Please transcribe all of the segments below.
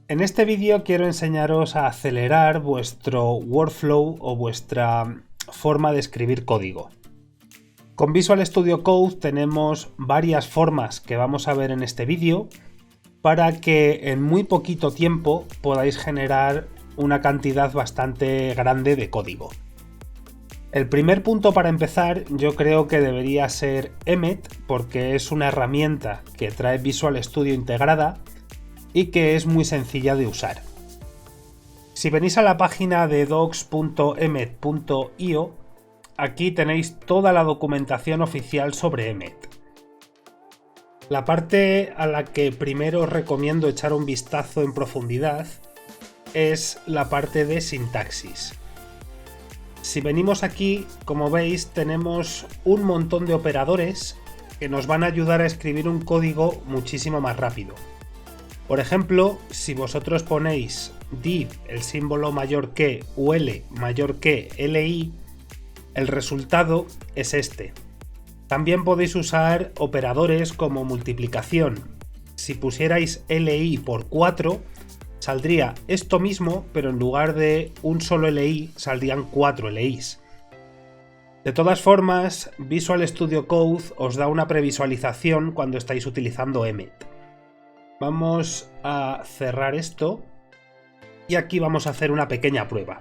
En este vídeo quiero enseñaros a acelerar vuestro workflow o vuestra forma de escribir código. Con Visual Studio Code tenemos varias formas que vamos a ver en este vídeo para que en muy poquito tiempo podáis generar una cantidad bastante grande de código. El primer punto para empezar yo creo que debería ser Emmet, porque es una herramienta que trae Visual Studio integrada y que es muy sencilla de usar. Si venís a la página de docs.emmet.io, aquí tenéis toda la documentación oficial sobre Emmet. La parte a la que primero os recomiendo echar un vistazo en profundidad es la parte de sintaxis. Si venimos aquí, como veis, tenemos un montón de operadores que nos van a ayudar a escribir un código muchísimo más rápido. Por ejemplo, si vosotros ponéis div, el símbolo mayor que, ul mayor que, li, el resultado es este. También podéis usar operadores como multiplicación. Si pusierais li por 4, saldría esto mismo, pero en lugar de un solo li, saldrían 4 li's. De todas formas, Visual Studio Code os da una previsualización cuando estáis utilizando Emmet. Vamos a cerrar esto y aquí vamos a hacer una pequeña prueba.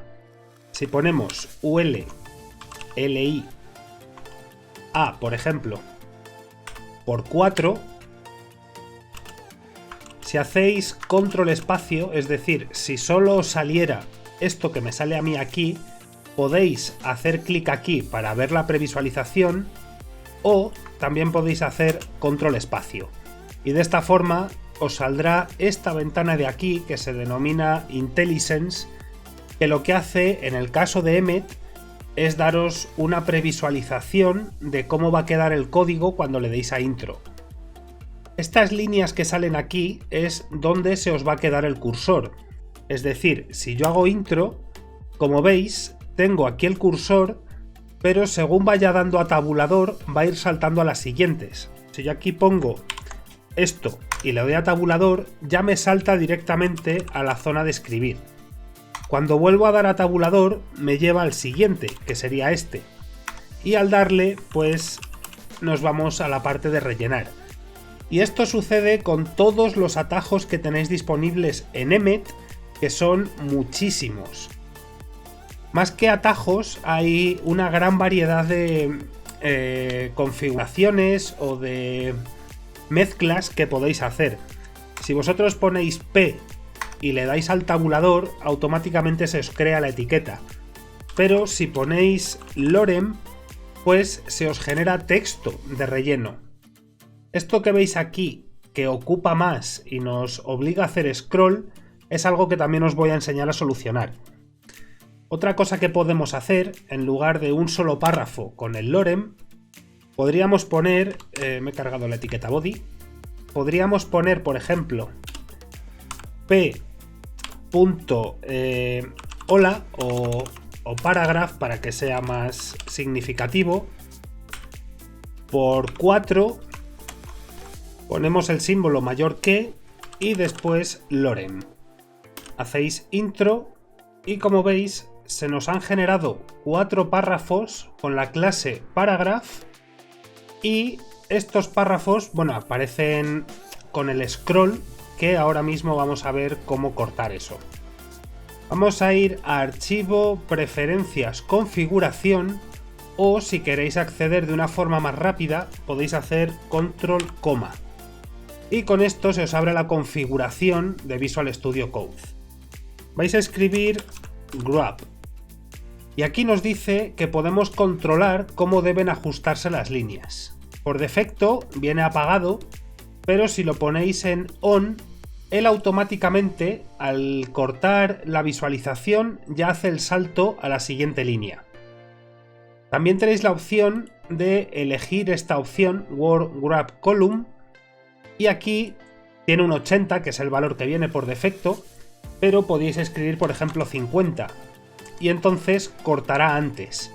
Si ponemos ul li a, por ejemplo, por 4, si hacéis control espacio, es decir, si solo saliera esto que me sale a mí aquí, podéis hacer clic aquí para ver la previsualización o también podéis hacer control espacio. Y de esta forma os saldrá esta ventana de aquí que se denomina IntelliSense, que lo que hace en el caso de Emmet es daros una previsualización de cómo va a quedar el código cuando le deis a intro. Estas líneas que salen aquí es donde se os va a quedar el cursor. Es decir, si yo hago intro, como veis, tengo aquí el cursor, pero según vaya dando a tabulador va a ir saltando a las siguientes. Si yo aquí pongo esto y le doy a tabulador, ya me salta directamente a la zona de escribir. Cuando vuelvo a dar a tabulador, me lleva al siguiente, que sería este. Y al darle, pues nos vamos a la parte de rellenar. Y esto sucede con todos los atajos que tenéis disponibles en Emmet, que son muchísimos. Más que atajos, hay una gran variedad de configuraciones o de mezclas que podéis hacer. Si vosotros ponéis P y le dais al tabulador, automáticamente se os crea la etiqueta. Pero si ponéis lorem, pues se os genera texto de relleno. Esto que veis aquí, que ocupa más y nos obliga a hacer scroll, es algo que también os voy a enseñar a solucionar. Otra cosa que podemos hacer, en lugar de un solo párrafo con el lorem, podríamos poner, me he cargado la etiqueta body, podríamos poner, por ejemplo, p.hola o paragraph para que sea más significativo. Por 4 ponemos el símbolo mayor que y después lorem. Hacéis intro y como veis se nos han generado 4 párrafos con la clase paragraph. Y estos párrafos, bueno, aparecen con el scroll, que ahora mismo vamos a ver cómo cortar eso. Vamos a ir a archivo, preferencias, configuración, o si queréis acceder de una forma más rápida, podéis hacer control coma. Y con esto se os abre la configuración de Visual Studio Code. Vais a escribir grep. Y aquí nos dice que podemos controlar cómo deben ajustarse las líneas. Por defecto viene apagado, pero si lo ponéis en on, él automáticamente, al cortar la visualización, ya hace el salto a la siguiente línea. También tenéis la opción de elegir esta opción, Word Grep Column, y aquí tiene un 80, que es el valor que viene por defecto, pero podéis escribir, por ejemplo, 50. Y entonces cortará antes.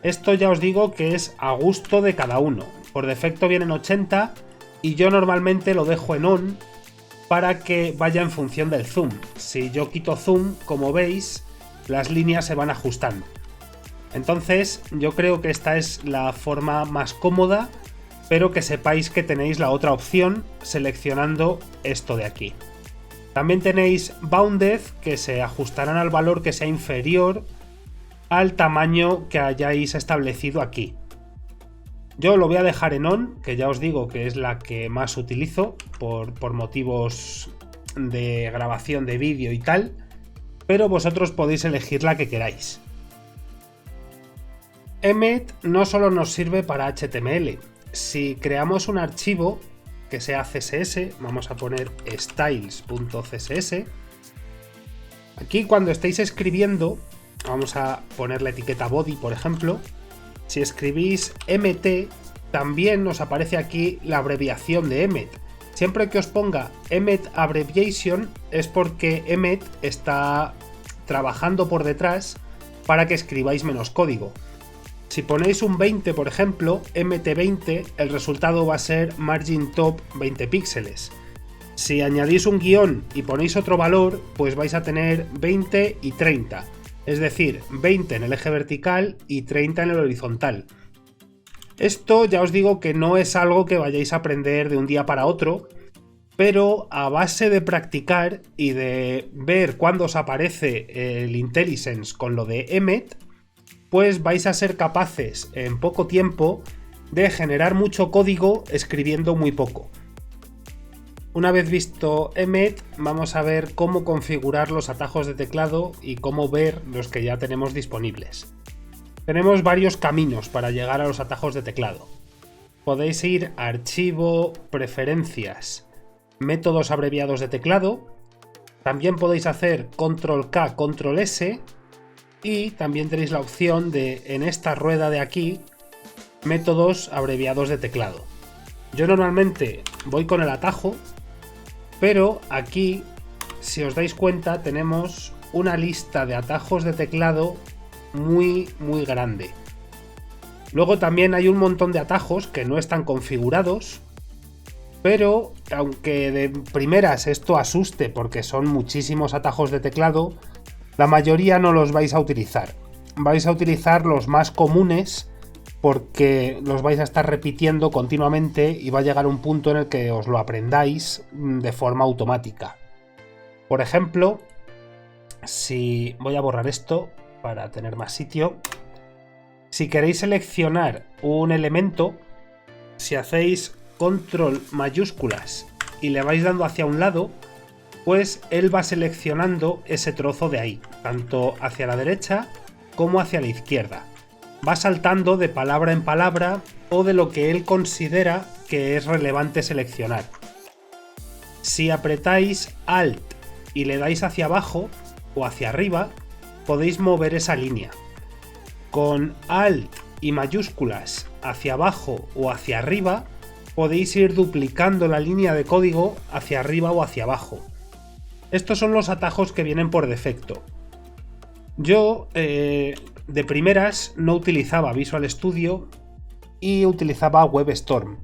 Esto ya os digo que es a gusto de cada uno. Por defecto vienen 80 y yo normalmente lo dejo en on para que vaya en función del zoom. Si yo quito zoom, como veis, las líneas se van ajustando. Entonces yo creo que esta es la forma más cómoda, pero que sepáis que tenéis la otra opción seleccionando esto de aquí. También tenéis Bounded, que se ajustarán al valor que sea inferior al tamaño que hayáis establecido aquí. Yo lo voy a dejar en On, que ya os digo que es la que más utilizo por motivos de grabación de vídeo y tal, pero vosotros podéis elegir la que queráis. Emmet no solo nos sirve para HTML. Si creamos un archivo que sea CSS, vamos a poner styles.css. Aquí cuando estéis escribiendo, vamos a poner la etiqueta body, por ejemplo. Si escribís mt, también nos aparece aquí la abreviación de Emmet. Siempre que os ponga Emmet Abbreviation es porque Emmet está trabajando por detrás para que escribáis menos código. Si ponéis un 20, por ejemplo, mt20, el resultado va a ser margin top 20 píxeles. Si añadís un guión y ponéis otro valor, pues vais a tener 20 y 30. Es decir, 20 en el eje vertical y 30 en el horizontal. Esto ya os digo que no es algo que vayáis a aprender de un día para otro, pero a base de practicar y de ver cuándo os aparece el IntelliSense con lo de Emmet, pues vais a ser capaces en poco tiempo de generar mucho código escribiendo muy poco. Una vez visto Emmet, vamos a ver cómo configurar los atajos de teclado y cómo ver los que ya tenemos disponibles. Tenemos varios caminos para llegar a los atajos de teclado. Podéis ir a Archivo, Preferencias, Métodos abreviados de teclado. También podéis hacer Control K, Control S. Y también tenéis la opción de, en esta rueda de aquí, Métodos abreviados de teclado. Yo normalmente voy con el atajo, pero aquí, si os dais cuenta, tenemos una lista de atajos de teclado muy grande. Luego también hay un montón de atajos que no están configurados, pero aunque de primeras esto asuste porque son muchísimos atajos de teclado, la mayoría no los vais a utilizar. Vais a utilizar los más comunes porque los vais a estar repitiendo continuamente y va a llegar un punto en el que os lo aprendáis de forma automática. Por ejemplo, si voy a borrar esto para tener más sitio, si queréis seleccionar un elemento, si hacéis control mayúsculas y le vais dando hacia un lado, pues él va seleccionando ese trozo de ahí, tanto hacia la derecha como hacia la izquierda. Va saltando de palabra en palabra o de lo que él considera que es relevante seleccionar. Si apretáis Alt y le dais hacia abajo o hacia arriba, podéis mover esa línea. Con Alt y mayúsculas hacia abajo o hacia arriba, podéis ir duplicando la línea de código hacia arriba o hacia abajo. Estos son los atajos que vienen por defecto. Yo de primeras no utilizaba Visual Studio y utilizaba WebStorm.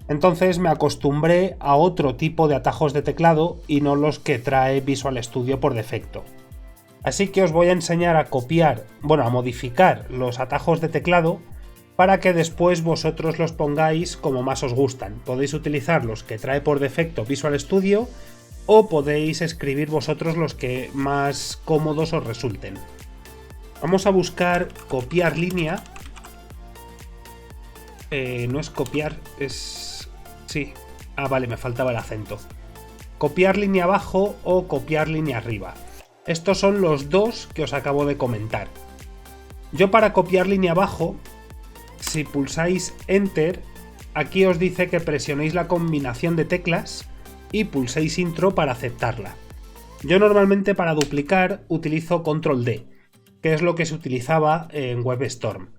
Entonces me acostumbré a otro tipo de atajos de teclado y no los que trae Visual Studio por defecto. Así que os voy a enseñar a copiar, a modificar los atajos de teclado para que después vosotros los pongáis como más os gustan. Podéis utilizar los que trae por defecto Visual Studio o podéis escribir vosotros los que más cómodos os resulten. Vamos a buscar copiar línea. No es copiar, es... sí. Ah, vale, me faltaba el acento. Copiar línea abajo o copiar línea arriba. Estos son los dos que os acabo de comentar. Yo para copiar línea abajo, si pulsáis Enter, aquí os dice que presionéis la combinación de teclas y pulséis Intro para aceptarla. Yo normalmente para duplicar utilizo Control D, que es lo que se utilizaba en WebStorm.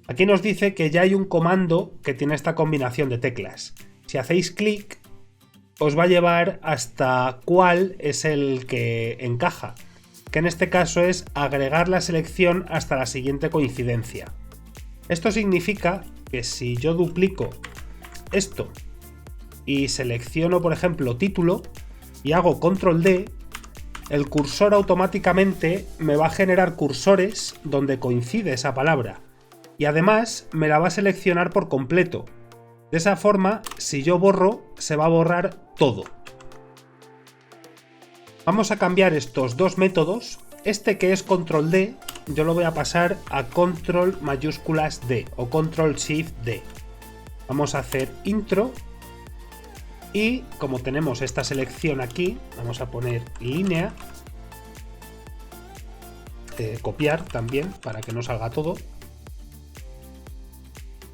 Aquí nos dice que ya hay un comando que tiene esta combinación de teclas. Si hacéis clic, os va a llevar hasta cuál es el que encaja, que en este caso es agregar la selección hasta la siguiente coincidencia. Esto significa que si yo duplico esto y selecciono, por ejemplo, título, y hago control D, el cursor automáticamente me va a generar cursores donde coincide esa palabra y además me la va a seleccionar por completo. De esa forma, si yo borro, se va a borrar todo. Vamos a cambiar estos dos métodos. Este que es control D, yo lo voy a pasar a control mayúsculas D o control shift D. Vamos a hacer intro y como tenemos esta selección aquí, vamos a poner línea, copiar también para que no salga todo.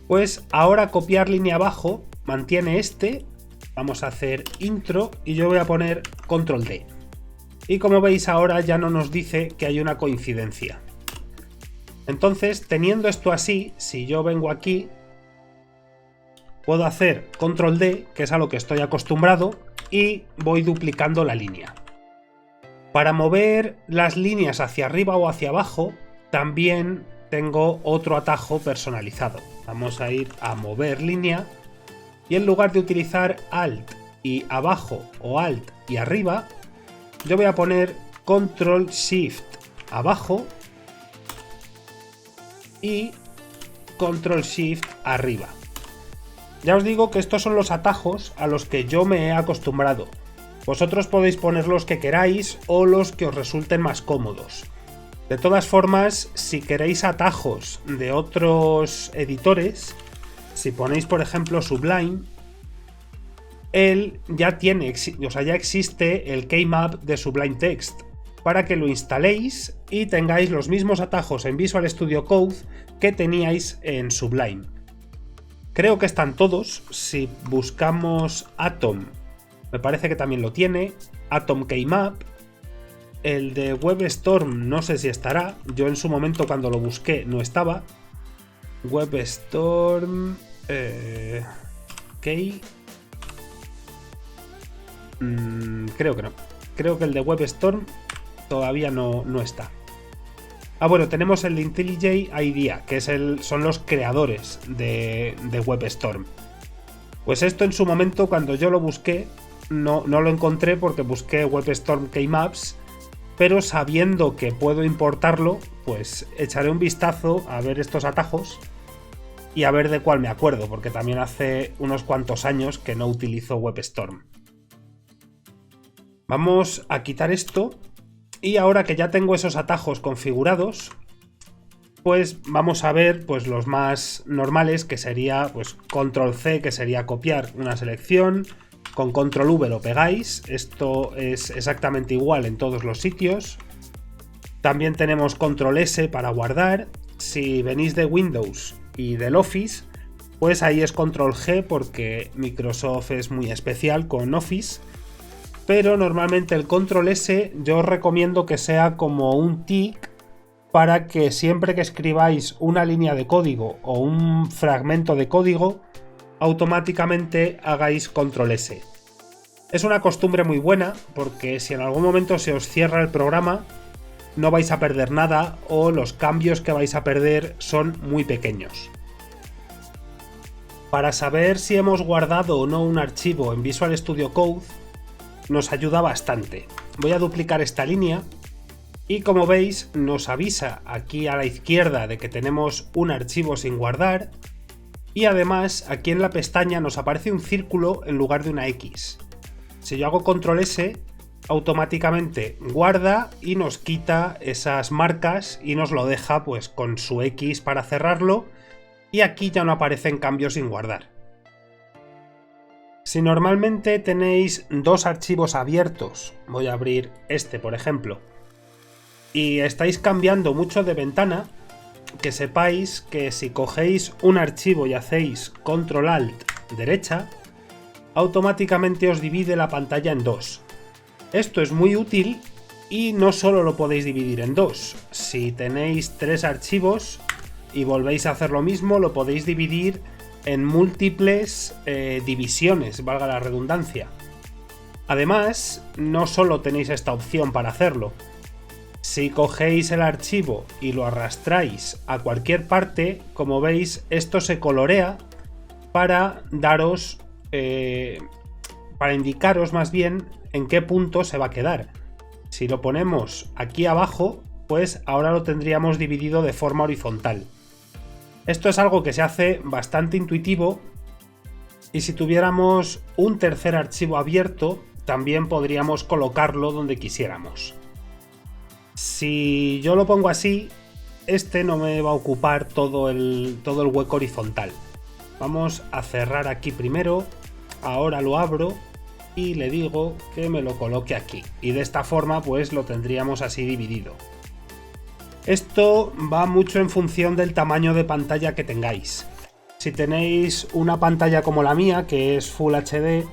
Pues ahora copiar línea abajo, mantiene este, vamos a hacer intro y yo voy a poner control D. Y como veis ahora ya no nos dice que hay una coincidencia. Entonces, teniendo esto así, si yo vengo aquí, puedo hacer control D, que es a lo que estoy acostumbrado, y voy duplicando la línea. Para mover las líneas hacia arriba o hacia abajo, también tengo otro atajo personalizado. Vamos a ir a mover línea y en lugar de utilizar Alt y abajo o Alt y arriba, yo voy a poner Control Shift abajo y Control Shift arriba. Ya os digo que estos son los atajos a los que yo me he acostumbrado. Vosotros podéis poner los que queráis o los que os resulten más cómodos. De todas formas, si queréis atajos de otros editores, si ponéis por ejemplo Sublime, él ya tiene, ya existe el Keymap de Sublime Text para que lo instaléis y tengáis los mismos atajos en Visual Studio Code que teníais en Sublime. Creo que están todos. Si buscamos Atom, me parece que también lo tiene. Atom Keymap. El de WebStorm no sé si estará. Yo en su momento cuando lo busqué no estaba. WebStorm Key. Creo que no. Creo que el de WebStorm todavía no está. Bueno, tenemos el de IntelliJ IDEA, que son los creadores de WebStorm. Pues esto en su momento cuando yo lo busqué no lo encontré porque busqué WebStorm Keymaps, pero sabiendo que puedo importarlo, pues echaré un vistazo a ver estos atajos y a ver de cuál me acuerdo, porque también hace unos cuantos años que no utilizo WebStorm. Vamos a quitar esto y ahora que ya tengo esos atajos configurados, pues vamos a ver pues los más normales, que sería pues control C, que sería copiar una selección, con control V lo pegáis, esto es exactamente igual en todos los sitios. También tenemos control S para guardar. Si venís de Windows y del Office, pues ahí es control G porque Microsoft es muy especial con Office. Pero normalmente el control S yo os recomiendo que sea como un tic para que siempre que escribáis una línea de código o un fragmento de código, automáticamente hagáis control S. Es una costumbre muy buena porque si en algún momento se os cierra el programa, no vais a perder nada o los cambios que vais a perder son muy pequeños. Para saber si hemos guardado o no un archivo en Visual Studio Code, nos ayuda bastante. Voy a duplicar esta línea y como veis nos avisa aquí a la izquierda de que tenemos un archivo sin guardar y además aquí en la pestaña nos aparece un círculo en lugar de una X. Si yo hago control S, automáticamente guarda y nos quita esas marcas y nos lo deja pues con su X para cerrarlo y aquí ya no aparecen cambios sin guardar. Si normalmente tenéis dos archivos abiertos, voy a abrir este por ejemplo, y estáis cambiando mucho de ventana, que sepáis que si cogéis un archivo y hacéis control alt derecha, automáticamente os divide la pantalla en dos. Esto es muy útil y no solo lo podéis dividir en dos. Si tenéis tres archivos y volvéis a hacer lo mismo, lo podéis dividir en múltiples divisiones, valga la redundancia. Además, no solo tenéis esta opción para hacerlo. Si cogéis el archivo y lo arrastráis a cualquier parte, como veis, esto se colorea para daros para indicaros más bien en qué punto se va a quedar. Si lo ponemos aquí abajo, pues ahora lo tendríamos dividido de forma horizontal. Esto es algo que se hace bastante intuitivo, y si tuviéramos un tercer archivo abierto, también podríamos colocarlo donde quisiéramos. Si yo lo pongo así, este no me va a ocupar todo el hueco horizontal. Vamos a cerrar aquí primero, ahora lo abro y le digo que me lo coloque aquí. Y de esta forma pues lo tendríamos así dividido. Esto va mucho en función del tamaño de pantalla que tengáis. Si tenéis una pantalla como la mía, que es Full HD,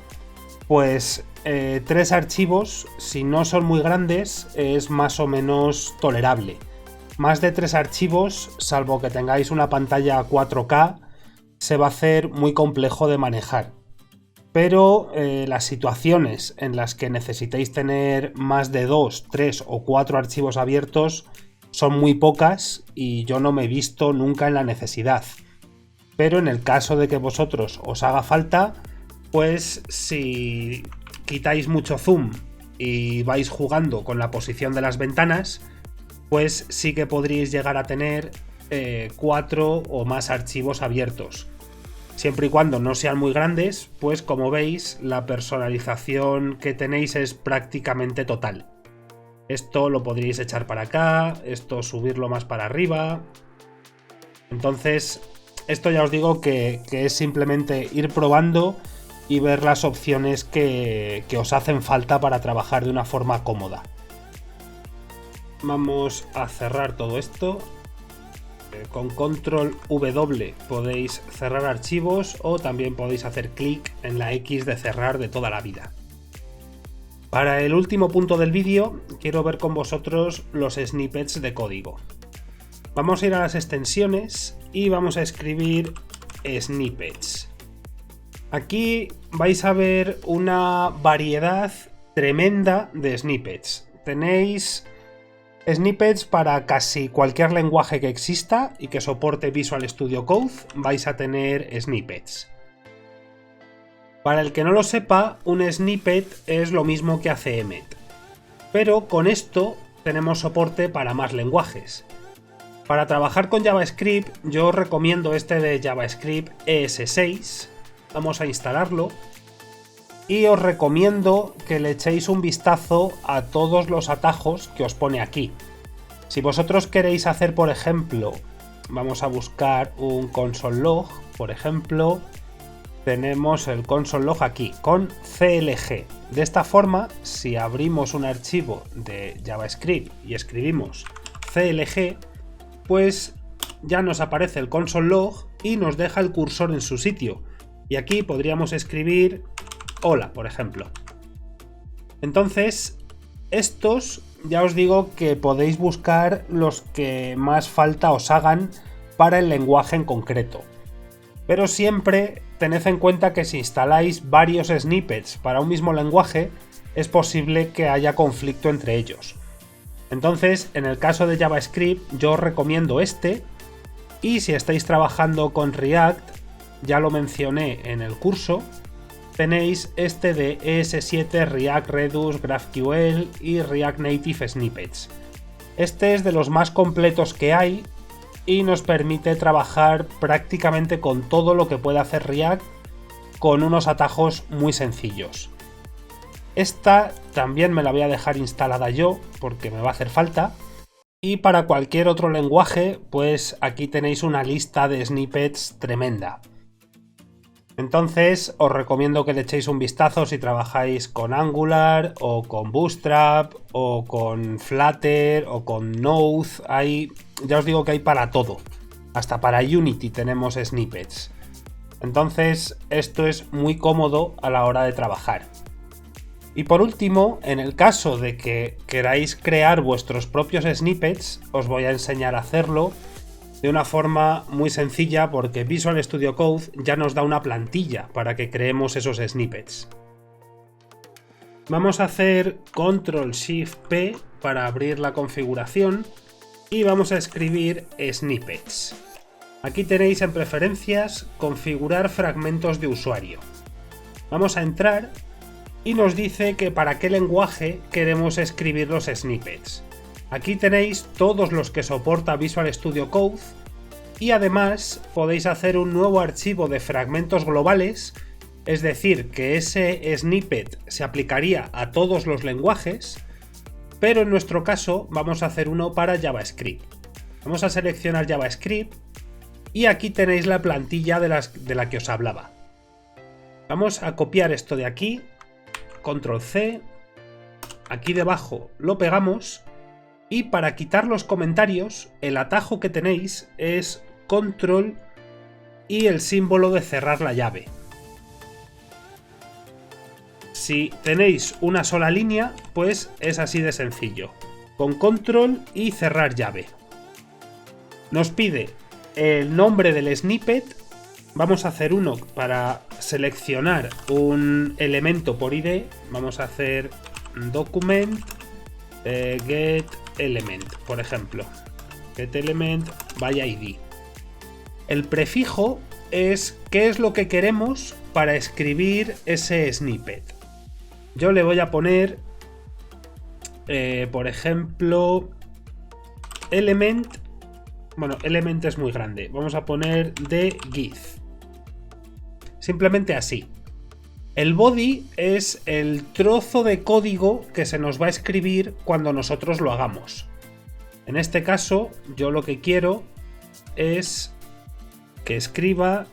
pues 3 archivos, si no son muy grandes, es más o menos tolerable. Más de 3 archivos, salvo que tengáis una pantalla 4K, se va a hacer muy complejo de manejar. Pero las situaciones en las que necesitéis tener más de 2, 3 o 4 archivos abiertos son muy pocas y yo no me he visto nunca en la necesidad. Pero en el caso de que vosotros os haga falta, pues si quitáis mucho zoom y vais jugando con la posición de las ventanas, pues sí que podríais llegar a tener 4 o más archivos abiertos. Siempre y cuando no sean muy grandes, pues como veis, la personalización que tenéis es prácticamente total. Esto lo podríais echar para acá, esto subirlo más para arriba. Entonces, esto ya os digo que es simplemente ir probando y ver las opciones que os hacen falta para trabajar de una forma cómoda. Vamos a cerrar todo esto. Con control W podéis cerrar archivos o también podéis hacer clic en la X de cerrar de toda la vida. Para el último punto del vídeo quiero ver con vosotros los snippets de código. Vamos a ir a las extensiones y vamos a escribir snippets. Aquí vais a ver una variedad tremenda de snippets. Tenéis snippets para casi cualquier lenguaje que exista y que soporte Visual Studio Code, vais a tener snippets. Para el que no lo sepa, un snippet es lo mismo que hace Emmet, pero con esto tenemos soporte para más lenguajes. Para trabajar con JavaScript, yo os recomiendo este de JavaScript ES6. Vamos a instalarlo. Y os recomiendo que le echéis un vistazo a todos los atajos que os pone aquí. Si vosotros queréis hacer, por ejemplo, vamos a buscar un console log, por ejemplo, tenemos el console log aquí, con CLG. De esta forma, si abrimos un archivo de JavaScript y escribimos CLG, pues ya nos aparece el console log y nos deja el cursor en su sitio. Y aquí podríamos escribir hola, por ejemplo. Entonces, estos ya os digo que podéis buscar los que más falta os hagan para el lenguaje en concreto. Pero siempre tened en cuenta que si instaláis varios snippets para un mismo lenguaje, es posible que haya conflicto entre ellos. Entonces, en el caso de JavaScript, yo os recomiendo este, y si estáis trabajando con React, ya lo mencioné en el curso, tenéis este de ES7 React Redux GraphQL y React Native Snippets. Este es de los más completos que hay y nos permite trabajar prácticamente con todo lo que puede hacer React con unos atajos muy sencillos. Esta también me la voy a dejar instalada yo porque me va a hacer falta. Y para cualquier otro lenguaje, pues aquí tenéis una lista de snippets tremenda. Entonces os recomiendo que le echéis un vistazo si trabajáis con Angular o con Bootstrap o con Flutter o con Node. Ya os digo que hay para todo. Hasta para Unity tenemos snippets. Entonces esto es muy cómodo a la hora de trabajar. Y por último, en el caso de que queráis crear vuestros propios snippets, os voy a enseñar a hacerlo de una forma muy sencilla porque Visual Studio Code ya nos da una plantilla para que creemos esos snippets. Vamos a hacer Ctrl+Shift+P para abrir la configuración y vamos a escribir snippets. Aquí tenéis en preferencias configurar fragmentos de usuario. Vamos a entrar y nos dice que para qué lenguaje queremos escribir los snippets. Aquí tenéis todos los que soporta Visual Studio Code y además podéis hacer un nuevo archivo de fragmentos globales, es decir, que ese snippet se aplicaría a todos los lenguajes, pero en nuestro caso vamos a hacer uno para JavaScript. Vamos a seleccionar JavaScript y aquí tenéis la plantilla de la que os hablaba. Vamos a copiar esto de aquí, Control C, aquí debajo lo pegamos y para quitar los comentarios el atajo que tenéis es Control y el símbolo de cerrar la llave. Si tenéis una sola línea, pues es así de sencillo, con Control y cerrar llave. Nos pide el nombre del snippet, vamos a hacer uno para seleccionar un elemento por ID, vamos a hacer document get element, por ejemplo, get element by ID. El prefijo es qué es lo que queremos para escribir ese snippet. Yo le voy a poner, por ejemplo, element. Bueno, element es muy grande. Vamos a poner de GIF. Simplemente así. El body es el trozo de código que se nos va a escribir cuando nosotros lo hagamos. En este caso, yo lo que quiero es que escriba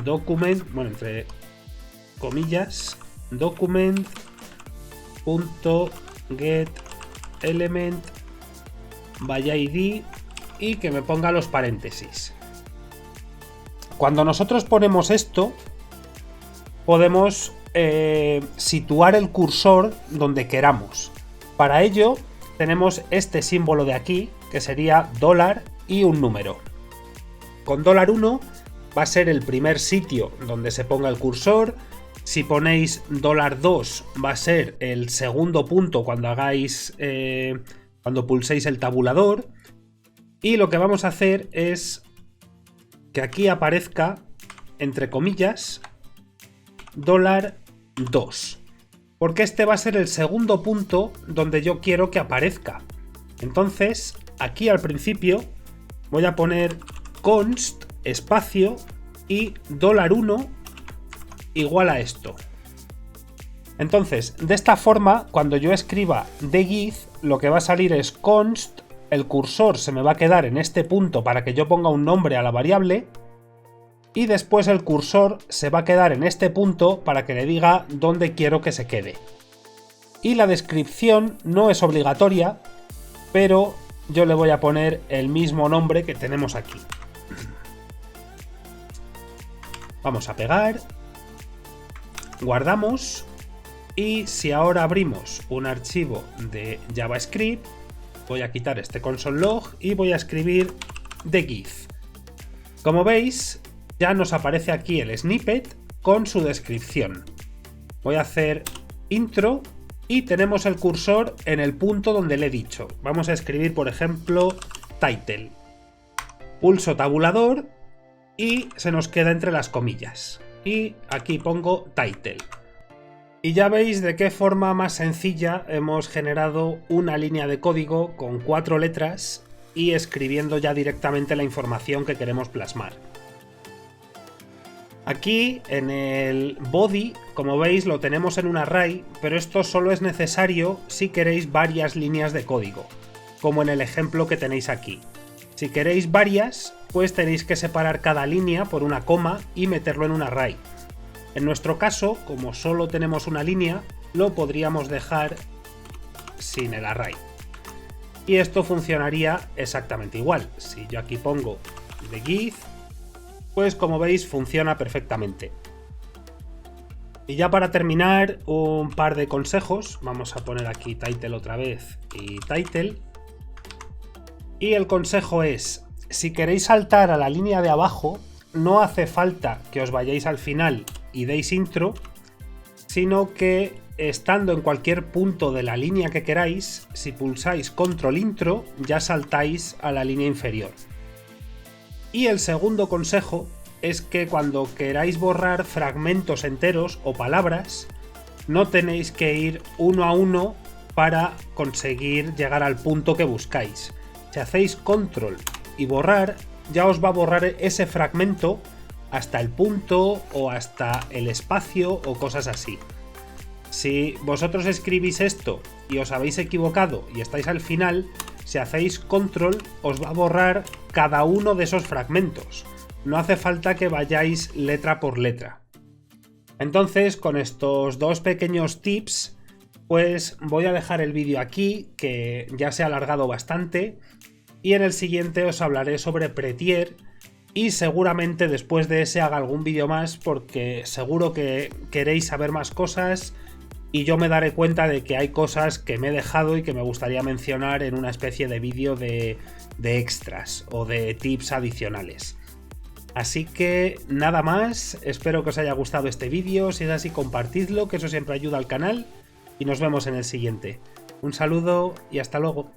document, bueno, entre comillas, document.getElement by ID y que me ponga los paréntesis. Cuando nosotros ponemos esto, podemos situar el cursor donde queramos. Para ello, tenemos este símbolo de aquí, que sería dólar y un número. Con $1 va a ser el primer sitio donde se ponga el cursor. Si ponéis $2 va a ser el segundo punto cuando hagáis, cuando pulséis el tabulador. Y lo que vamos a hacer es que aquí aparezca, entre comillas, $2. Porque este va a ser el segundo punto donde yo quiero que aparezca. Entonces, aquí al principio voy a poner const espacio y $1 igual a esto. Entonces, de esta forma, cuando yo escriba degith, lo que va a salir es const, el cursor se me va a quedar en este punto para que yo ponga un nombre a la variable, y después el cursor se va a quedar en este punto para que le diga dónde quiero que se quede. Y la descripción no es obligatoria, pero yo le voy a poner el mismo nombre que tenemos aquí. Vamos a pegar, guardamos y si ahora abrimos un archivo de JavaScript, voy a quitar este console log y voy a escribir degith. Como veis, ya nos aparece aquí el snippet con su descripción. Voy a hacer intro y tenemos el cursor en el punto donde le he dicho. Vamos a escribir, por ejemplo, title. Pulso tabulador y se nos queda entre las comillas. Y aquí pongo title. Y ya veis de qué forma más sencilla hemos generado una línea de código con 4 letras y escribiendo ya directamente la información que queremos plasmar. Aquí en el body, como veis, lo tenemos en un array, pero esto solo es necesario si queréis varias líneas de código, como en el ejemplo que tenéis aquí. Si queréis varias, pues tenéis que separar cada línea por una coma y meterlo en un array. En nuestro caso, como solo tenemos una línea, lo podríamos dejar sin el array. Y esto funcionaría exactamente igual. Si yo aquí pongo degith, pues como veis funciona perfectamente. Y ya para terminar, un par de consejos. Vamos a poner aquí title otra vez y title. Y el consejo es, si queréis saltar a la línea de abajo, no hace falta que os vayáis al final y deis intro, sino que estando en cualquier punto de la línea que queráis, si pulsáis control intro, ya saltáis a la línea inferior. Y el segundo consejo es que cuando queráis borrar fragmentos enteros o palabras, no tenéis que ir uno a uno para conseguir llegar al punto que buscáis. Si hacéis control y borrar, ya os va a borrar ese fragmento hasta el punto o hasta el espacio o cosas así. Si vosotros escribís esto y os habéis equivocado y estáis al final, si hacéis control os va a borrar cada uno de esos fragmentos. No hace falta que vayáis letra por letra. Entonces, con estos dos pequeños tips, pues voy a dejar el vídeo aquí, que ya se ha alargado bastante, y en el siguiente os hablaré sobre Prettier, y seguramente después de ese haga algún vídeo más, porque seguro que queréis saber más cosas, y yo me daré cuenta de que hay cosas que me he dejado y que me gustaría mencionar en una especie de vídeo de extras o de tips adicionales. Así que nada más, espero que os haya gustado este vídeo, si es así compartidlo, que eso siempre ayuda al canal, y nos vemos en el siguiente. Un saludo y hasta luego.